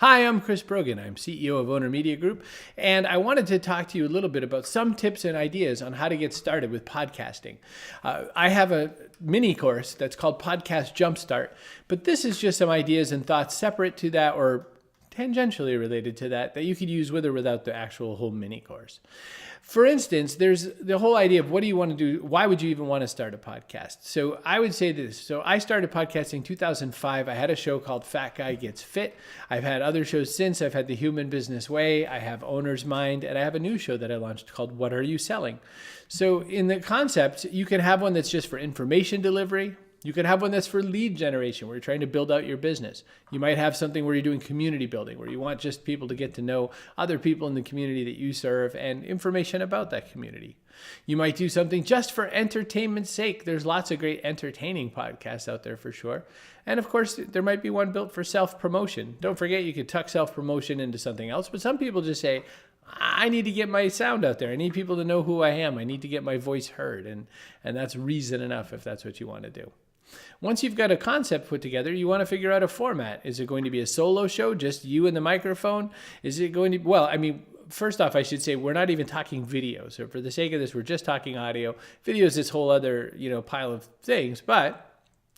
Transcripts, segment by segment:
Hi, I'm Chris Brogan. I'm CEO of Owner Media Group, and I wanted to talk to you a little bit about some tips and ideas on how to get started with podcasting. I have a mini course that's called Podcast Jumpstart, but this is just some ideas and thoughts separate to that or tangentially related to that you could use with or without the actual whole mini course. For instance, there's the whole idea of what do you want to do? Why would you even want to start a podcast? So I would say this. So I started podcasting in 2005. I had a show called Fat Guy Gets Fit. I've had other shows since. I've had The Human Business Way. I have Owner's Mind. And I have a new show that I launched called What Are You Selling? So in the concept, you can have one that's just for information delivery. You could have one that's for lead generation, where you're trying to build out your business. You might have something where you're doing community building, where you want just people to get to know other people in the community that you serve and information about that community. You might do something just for entertainment's sake. There's lots of great entertaining podcasts out there for sure. And of course, there might be one built for self-promotion. Don't forget, you could tuck self-promotion into something else, but some people just say, I need to get my sound out there. I need people to know who I am. I need to get my voice heard. And that's reason enough if that's what you want to do. Once you've got a concept put together, you want to figure out a format. Is it going to be a solo show, just you and the microphone? Is it going to, first off, I should say we're not even talking video. So for the sake of this, we're just talking audio. Video is this whole other, pile of things. But,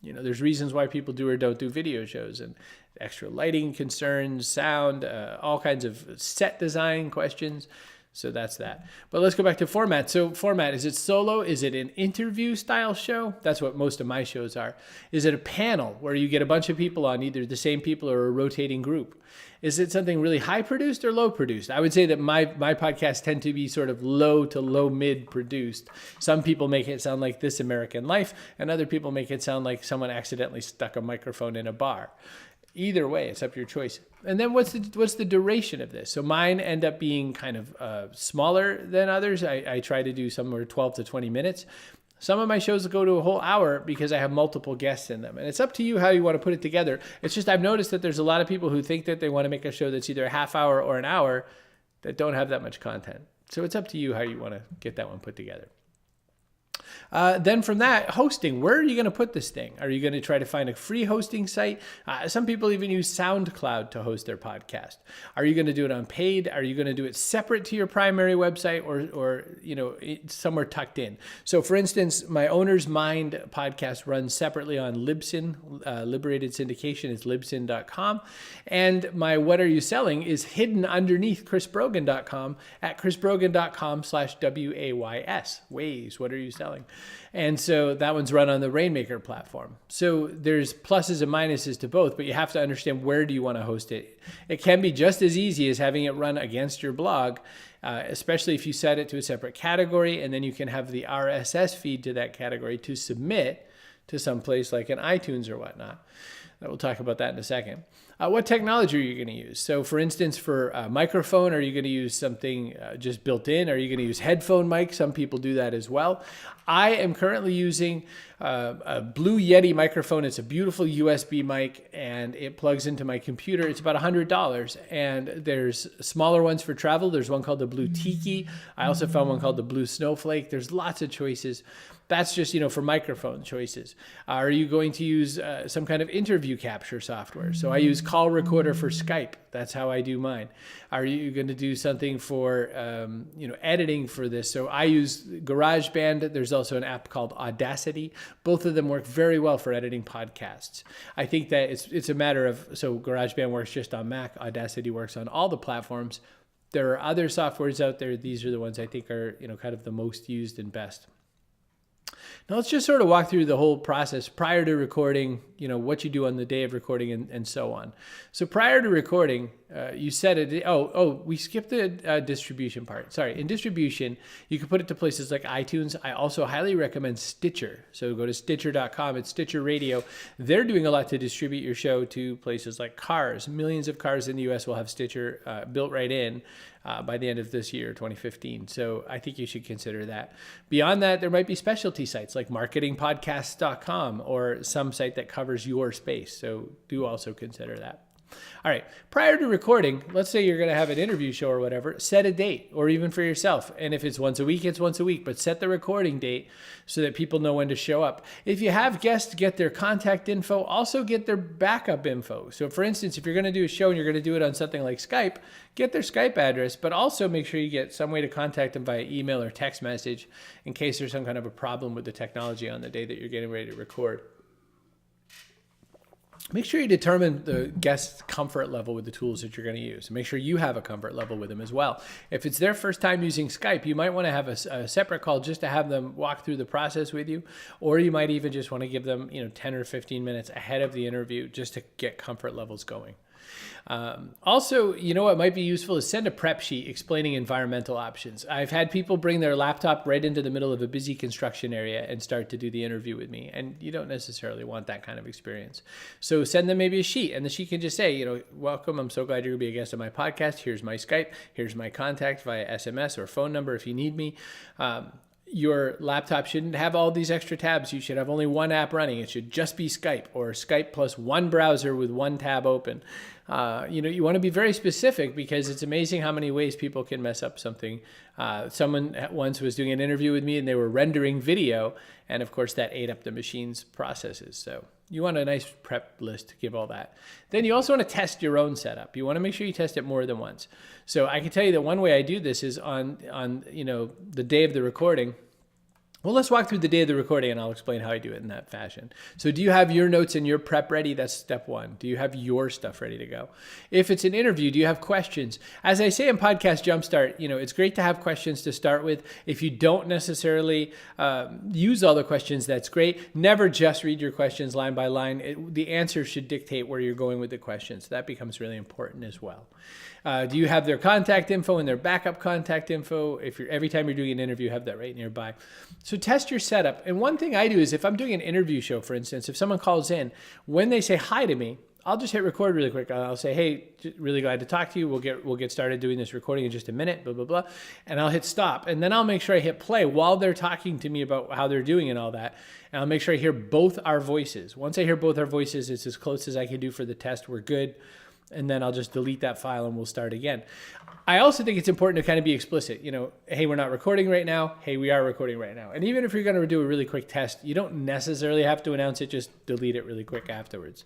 there's reasons why people do or don't do video shows, and extra lighting concerns, sound, all kinds of set design questions. So that's that. But let's go back to format. So format, is it solo? Is it an interview style show? That's what most of my shows are. Is it a panel where you get a bunch of people on, either the same people or a rotating group? Is it something really high produced or low produced? I would say that my podcasts tend to be sort of low to low mid produced. Some people make it sound like This American Life, and other people make it sound like someone accidentally stuck a microphone in a bar. Either way, it's up to your choice. And then what's the duration of this? So mine end up being kind of smaller than others. I try to do somewhere 12 to 20 minutes. Some of my shows go to a whole hour because I have multiple guests in them. And it's up to you how you want to put it together. It's just I've noticed that there's a lot of people who think that they want to make a show that's either a half hour or an hour that don't have that much content. So it's up to you how you want to get that one put together. Then from that, hosting. Where are you going to put this thing? Are you going to try to find a free hosting site? Some people even use SoundCloud to host their podcast. Are you going to do it on paid? Are you going to do it separate to your primary website or somewhere tucked in? So for instance, my Owner's Mind podcast runs separately on Libsyn. Liberated syndication is libsyn.com. And my What Are You Selling is hidden underneath chrisbrogan.com at chrisbrogan.com/WAYS. Ways, what are you selling? And so that one's run on the Rainmaker platform. So there's pluses and minuses to both, but you have to understand where do you want to host it. It can be just as easy as having it run against your blog, especially if you set it to a separate category, and then you can have the RSS feed to that category to submit to some place like an iTunes or whatnot. We'll talk about that in a second. What technology are you going to use? So for instance, for a microphone, are you going to use something just built in? Are you going to use headphone mic? Some people do that as well. I am currently using a Blue Yeti microphone. It's a beautiful USB mic, and it plugs into my computer. It's about $100, and there's smaller ones for travel. There's one called the Blue Tiki. I also found one called the Blue Snowflake. There's lots of choices. That's just, for microphone choices. Are you going to use some kind of interview capture software? So I use Call Recorder for Skype. That's how I do mine. Are you going to do something for, editing for this? So I use GarageBand. There's also an app called Audacity. Both of them work very well for editing podcasts. I think that it's a matter of, so GarageBand works just on Mac. Audacity works on all the platforms. There are other softwares out there. These are the ones I think are, kind of the most used and best. Now let's just sort of walk through the whole process prior to recording, what you do on the day of recording and so on. So prior to recording, you set it. We skipped the distribution part. Sorry. In distribution, you can put it to places like iTunes. I also highly recommend Stitcher. So go to Stitcher.com. It's Stitcher Radio. They're doing a lot to distribute your show to places like cars. Millions of cars in the U.S. will have Stitcher built right in by the end of this year, 2015. So I think you should consider that. Beyond that, there might be specialty sites like marketingpodcasts.com or some site that covers your space. So do also consider that. All right, prior to recording, let's say you're going to have an interview show or whatever, set a date, or even for yourself. And if it's once a week, it's once a week, but set the recording date so that people know when to show up. If you have guests, get their contact info, also get their backup info. So for instance, if you're going to do a show and you're going to do it on something like Skype, get their Skype address, but also make sure you get some way to contact them via email or text message in case there's some kind of a problem with the technology on the day that you're getting ready to record. Make sure you determine the guest's comfort level with the tools that you're going to use. Make sure you have a comfort level with them as well. If it's their first time using Skype, you might want to have a separate call just to have them walk through the process with you. Or you might even just want to give them 10 or 15 minutes ahead of the interview just to get comfort levels going. Also, what might be useful is send a prep sheet explaining environmental options. I've had people bring their laptop right into the middle of a busy construction area and start to do the interview with me. And you don't necessarily want that kind of experience. So send them maybe a sheet, and the sheet can just say, welcome, I'm so glad you're going to be a guest on my podcast. Here's my Skype. Here's my contact via SMS or phone number if you need me. Your laptop shouldn't have all these extra tabs. You should have only one app running. It should just be Skype, or Skype plus one browser with one tab open. You want to be very specific because it's amazing how many ways people can mess up something. Someone once was doing an interview with me and they were rendering video, and of course that ate up the machine's processes. So you want a nice prep list to give all that. Then you also want to test your own setup. You want to make sure you test it more than once. So I can tell you that one way I do this is on the day of the recording. Well, let's walk through the day of the recording and I'll explain how I do it in that fashion. So do you have your notes and your prep ready? That's step one. Do you have your stuff ready to go? If it's an interview, do you have questions? As I say in Podcast Jumpstart, it's great to have questions to start with. If you don't necessarily use all the questions, that's great. Never just read your questions line by line. The answer should dictate where you're going with the questions. That becomes really important as well. Do you have their contact info and their backup contact info? Every time you're doing an interview, have that right nearby. So test your setup. And one thing I do is if I'm doing an interview show, for instance, if someone calls in, when they say hi to me, I'll just hit record really quick. I'll say, hey, really glad to talk to you. We'll get started doing this recording in just a minute, blah, blah, blah. And I'll hit stop. And then I'll make sure I hit play while they're talking to me about how they're doing and all that. And I'll make sure I hear both our voices. Once I hear both our voices, it's as close as I can do for the test. We're good. And then I'll just delete that file and we'll start again. I also think it's important to kind of be explicit. Hey, we're not recording right now. Hey, we are recording right now. And even if you're going to do a really quick test, you don't necessarily have to announce it. Just delete it really quick afterwards.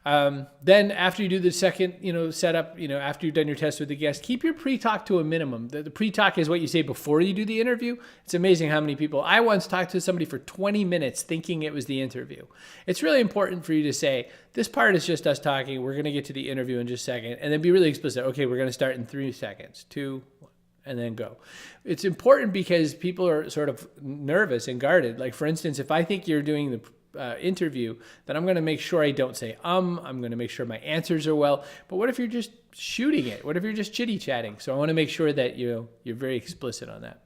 Then after you do the second, setup, after you've done your test with the guest, keep your pre-talk to a minimum. The pre-talk is what you say before you do the interview. It's amazing how many people. I once talked to somebody for 20 minutes thinking it was the interview. It's really important for you to say, this part is just us talking. We're going to get to the interview in just a second. And then be really explicit. Okay, we're going to start in 3 seconds, 2, and then go. It's important because people are sort of nervous and guarded. Like, for instance, if I think you're doing the interview, then I'm going to make sure I don't say I'm going to make sure my answers are well. But what if you're just shooting it? What if you're just chitty chatting? So I want to make sure that you're very explicit on that.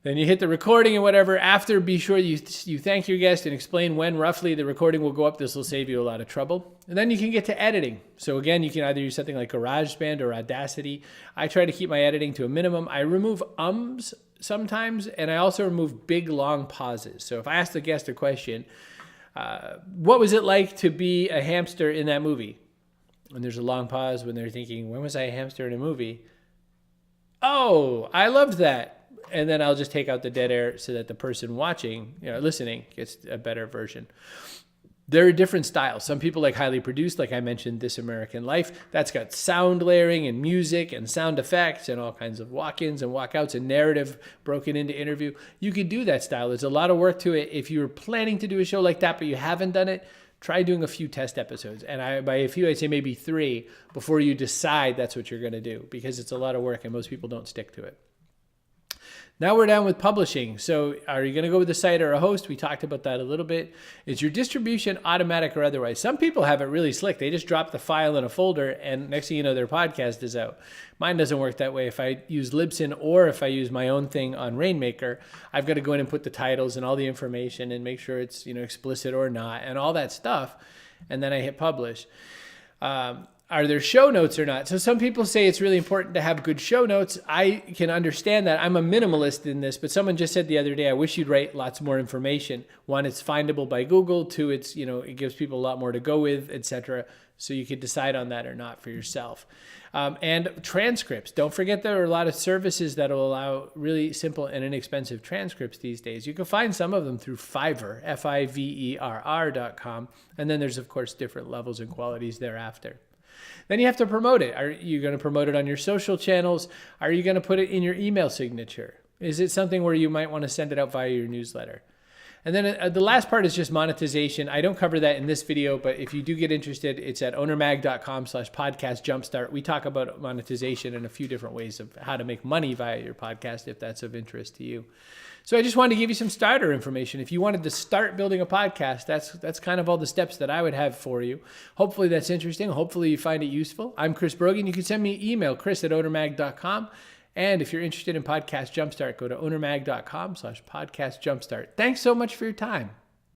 Then you hit the recording and whatever. After, be sure you thank your guest and explain when roughly the recording will go up. This will save you a lot of trouble. And then you can get to editing. So again, you can either use something like GarageBand or Audacity. I try to keep my editing to a minimum. I remove ums sometimes, and I also remove big, long pauses. So if I ask the guest a question, what was it like to be a hamster in that movie? And there's a long pause when they're thinking, when was I a hamster in a movie? Oh, I loved that. And then I'll just take out the dead air so that the person watching, listening, gets a better version. There are different styles. Some people like highly produced, like I mentioned, This American Life. That's got sound layering and music and sound effects and all kinds of walk-ins and walkouts and narrative broken into interview. You could do that style. There's a lot of work to it. If you're planning to do a show like that, but you haven't done it, try doing a few test episodes. And by a few, I'd say maybe 3 before you decide that's what you're going to do, because it's a lot of work and most people don't stick to it. Now we're down with publishing. So are you going to go with a site or a host? We talked about that a little bit. Is your distribution automatic or otherwise? Some people have it really slick. They just drop the file in a folder and next thing you know, their podcast is out. Mine doesn't work that way. If I use Libsyn or if I use my own thing on Rainmaker, I've got to go in and put the titles and all the information and make sure it's explicit or not and all that stuff. And then I hit publish. Are there show notes or not? So some people say it's really important to have good show notes. I can understand that. I'm a minimalist in this, but someone just said the other day, I wish you'd write lots more information. 1, it's findable by Google. 2, it's, it gives people a lot more to go with, etc. So you could decide on that or not for yourself. And transcripts. Don't forget there are a lot of services that will allow really simple and inexpensive transcripts these days. You can find some of them through Fiverr, Fiverr.com. And then there's, of course, different levels and qualities thereafter. Then you have to promote it. Are you going to promote it on your social channels? Are you going to put it in your email signature? Is it something where you might want to send it out via your newsletter? And then the last part is just monetization. I don't cover that in this video, but if you do get interested, it's at ownermag.com/podcast jumpstart. We talk about monetization and a few different ways of how to make money via your podcast if that's of interest to you. So I just wanted to give you some starter information. If you wanted to start building a podcast, that's kind of all the steps that I would have for you. Hopefully that's interesting. Hopefully you find it useful. I'm Chris Brogan. You can send me an email, chris@ownermag.com. And if you're interested in Podcast Jumpstart, go to ownermag.com/podcast jumpstart. Thanks so much for your time.